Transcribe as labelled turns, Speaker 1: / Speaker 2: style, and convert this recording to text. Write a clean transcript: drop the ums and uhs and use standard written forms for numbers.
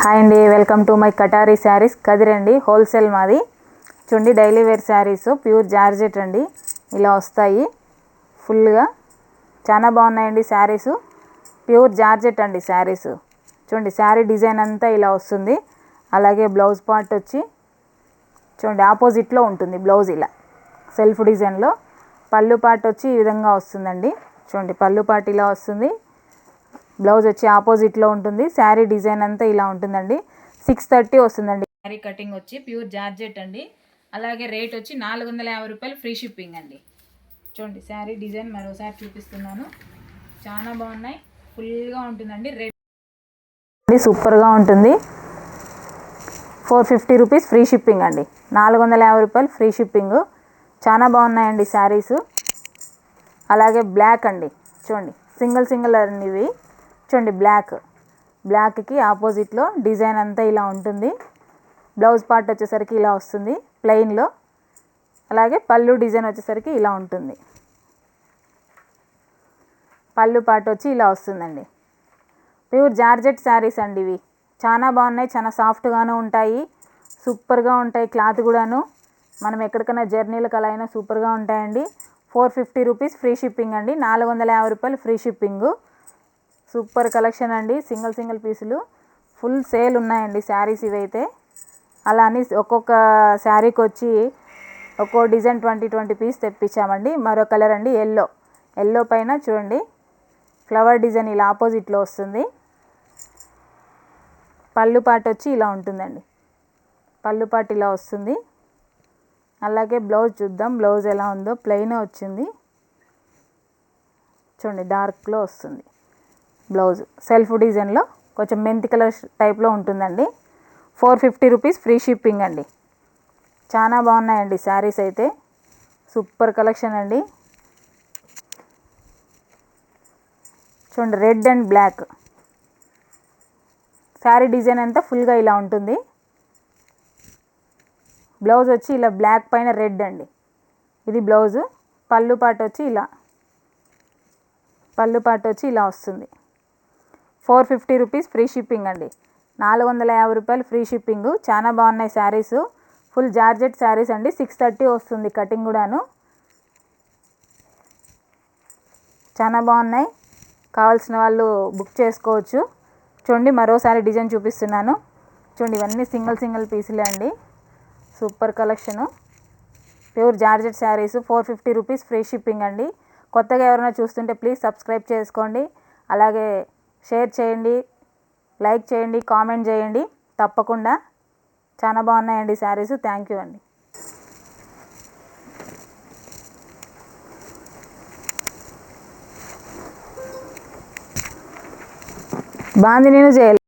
Speaker 1: Hi అండి, welcome to my Katari saris. కదిరండి wholesale మాది. చూడండి, daily wear saris pure georgette అండి. ఇలా వస్తాయి ఫుల్గా. చాలా బాగున్నాయండి శారీస్. ప్యూర్ జార్జెట్ అండి శారీస్. చూడండి, శారీ డిజైన్ అంతా ఇలా వస్తుంది. అలాగే బ్లౌజ్ పార్ట్ వచ్చి చూడండి ఆపోజిట్లో ఉంటుంది. బ్లౌజ్ ఇలా సెల్ఫ్ డిజైన్లో. పళ్ళు పార్ట్ వచ్చి ఈ విధంగా వస్తుందండి. చూడండి, పళ్ళు పార్ట్ ఇలా వస్తుంది. బ్లౌజ్ వచ్చి ఆపోజిట్లో ఉంటుంది. శారీ డిజైన్ అంతా ఇలా ఉంటుందండి. 630 వస్తుందండి. శారీ కటింగ్ వచ్చి ప్యూర్ జార్జెట్ అండి. అలాగే రేట్ వచ్చి 450 రూపాయలు, ఫ్రీ షిప్పింగ్ అండి. చూడండి, శారీ డిజైన్ మరోసారి చూపిస్తున్నాను. చాలా బాగున్నాయి, ఫుల్గా ఉంటుందండి. రేట్ సూపర్గా ఉంటుంది. 450 రూపీస్ ఫ్రీ షిప్పింగ్ అండి. 450 రూపాయలు ఫ్రీ షిప్పింగ్. చాలా బాగున్నాయండి శారీస్. అలాగే బ్లాక్ అండి. చూడండి, సింగిల్ అండి ఇవి. చూడండి, బ్లాక్కి ఆపోజిట్లో డిజైన్ అంతా ఇలా ఉంటుంది. బ్లౌజ్ పార్ట్ వచ్చేసరికి ఇలా వస్తుంది ప్లెయిన్లో. అలాగే పళ్ళు డిజైన్ వచ్చేసరికి ఇలా ఉంటుంది. పళ్ళు పార్ట్ వచ్చి ఇలా వస్తుందండి. ప్యూర్ జార్జెట్ శారీస్ అండి ఇవి. చాలా బాగున్నాయి, చాలా సాఫ్ట్గాను ఉంటాయి, సూపర్గా ఉంటాయి. క్లాత్ కూడాను మనం ఎక్కడికైనా జర్నీలకు అలా అయినా సూపర్గా ఉంటాయండి. 450 రూపీస్ ఫ్రీ షిప్పింగ్ అండి. 450 రూపాయలు ఫ్రీ షిప్పింగు. సూపర్ కలెక్షన్ అండి. సింగిల్ పీసులు ఫుల్ సేల్ ఉన్నాయండి శారీస్ ఇవైతే. అలా అని ఒక్కొక్క శారీకి వచ్చి ఒక్కో డిజైన్ 20 పీస్ తెప్పించామండి. మరో కలర్ అండి ఎల్లో పైన చూడండి ఫ్లవర్ డిజైన్ ఇలా ఆపోజిట్లో వస్తుంది. పళ్ళు పార్ట్ వచ్చి ఇలా ఉంటుందండి. పళ్ళు పార్ట్ ఇలా వస్తుంది. అలాగే బ్లౌజ్ చూద్దాం. బ్లౌజ్ ఎలా ఉందో. ప్లెయిన్ వచ్చింది. చూడండి, డార్క్లో వస్తుంది బ్లౌజ్. సెల్ఫ్ డిజైన్లో కొంచెం మెంతి కలర్ టైప్లో ఉంటుందండి. 450 రూపీస్ ఫ్రీ షిప్పింగ్ అండి. చాలా బాగున్నాయండి శారీస్ అయితే. సూపర్ కలెక్షన్ అండి. చూడండి, red and black sari design అంతా ఫుల్గా ఇలా ఉంటుంది. బ్లౌజ్ వచ్చి ఇలా బ్లాక్ పైన రెడ్ అండి. ఇది బ్లౌజు. పళ్ళు పార్ట్ వచ్చి ఇలా వస్తుంది. 450 రూపీస్ ఫ్రీ షిప్పింగ్ అండి. 450 రూపాయలు ఫ్రీ షిప్పింగు. చాలా బాగున్నాయి శారీస్. ఫుల్ జార్జెట్ శారీస్ అండి. 630 వస్తుంది కటింగ్ కూడాను. చాలా బాగున్నాయి. కావాల్సిన వాళ్ళు బుక్ చేసుకోవచ్చు. చూడండి, మరోసారి డిజైన్ చూపిస్తున్నాను. చూడండి, ఇవన్నీ సింగిల్ పీసులే అండి. Super collection. Pure georgette saris. 450 rupees free shipping అండి. కొత్తగా ఎవరైనా చూస్తుంటే ప్లీజ్ సబ్స్క్రైబ్ చేసుకోండి. అలాగే షేర్ చేయండి, లైక్ చేయండి, కామెంట్ చేయండి తప్పకుండా. చాలా బాగున్నాయండి శారీస్. థ్యాంక్ యూ అండి. బాగుంది, నేను చేయాలి.